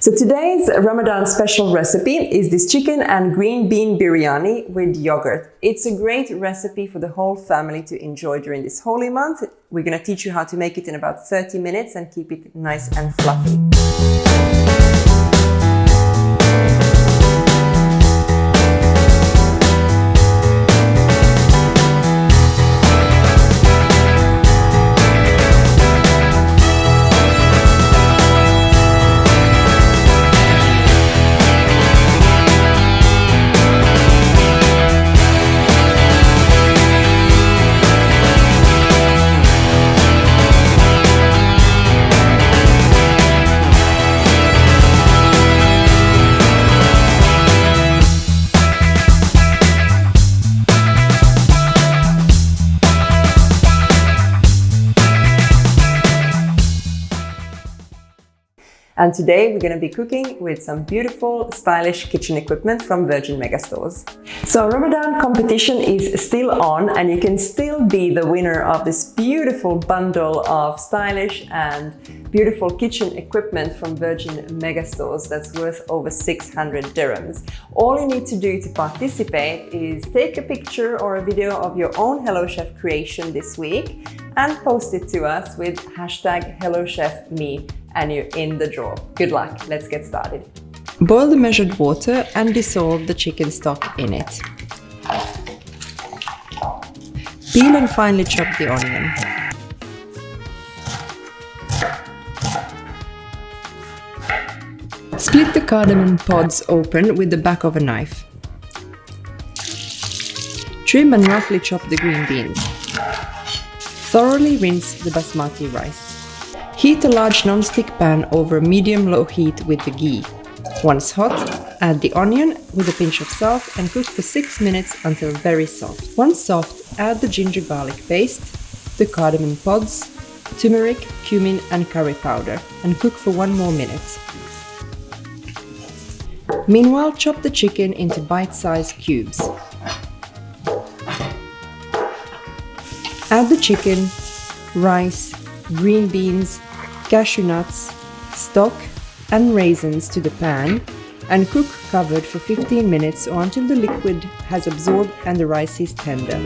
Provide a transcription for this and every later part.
So today's Ramadan special recipe is this chicken and green bean biryani with yogurt. It's a great recipe for the whole family to enjoy during this holy month. We're going to teach you how to make it in about 30 minutes and keep it nice and fluffy. And today we're going to be cooking with some beautiful, stylish kitchen equipment from Virgin Megastores. So Ramadan Competition is still on and you can still be the winner of this beautiful bundle of stylish and beautiful kitchen equipment from Virgin Megastores that's worth over 600 dirhams. All you need to do to participate is take a picture or a video of your own Hello Chef creation this week and post it to us with hashtag HelloChefMe. And you're in the draw. Good luck, let's get started. Boil the measured water and dissolve the chicken stock in it. Peel and finely chop the onion. Split the cardamom pods open with the back of a knife. Trim and roughly chop the green beans. Thoroughly rinse the basmati rice. Heat a large non-stick pan over medium-low heat with the ghee. Once hot, add the onion with a pinch of salt and cook for 6 minutes until very soft. Once soft, add the ginger garlic paste, the cardamom pods, turmeric, cumin and curry powder and cook for 1 more minute. Meanwhile, chop the chicken into bite-sized cubes. Add the chicken, rice, green beans, cashew nuts, stock and raisins to the pan and cook covered for 15 minutes or until the liquid has absorbed and the rice is tender.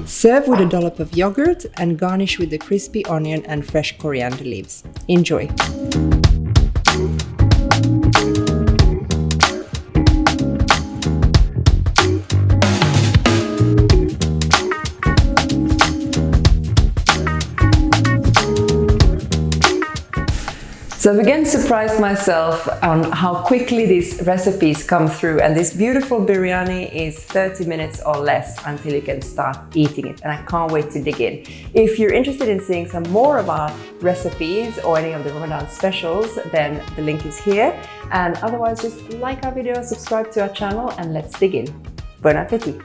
Serve with a dollop of yogurt and garnish with the crispy onion and fresh coriander leaves. Enjoy! So I've again surprised myself on how quickly these recipes come through, and this beautiful biryani is 30 minutes or less until you can start eating it, and I can't wait to dig in. If you're interested in seeing some more of our recipes or any of the Ramadan specials, then the link is here, and otherwise just like our video, subscribe to our channel and let's dig in. Bon appétit!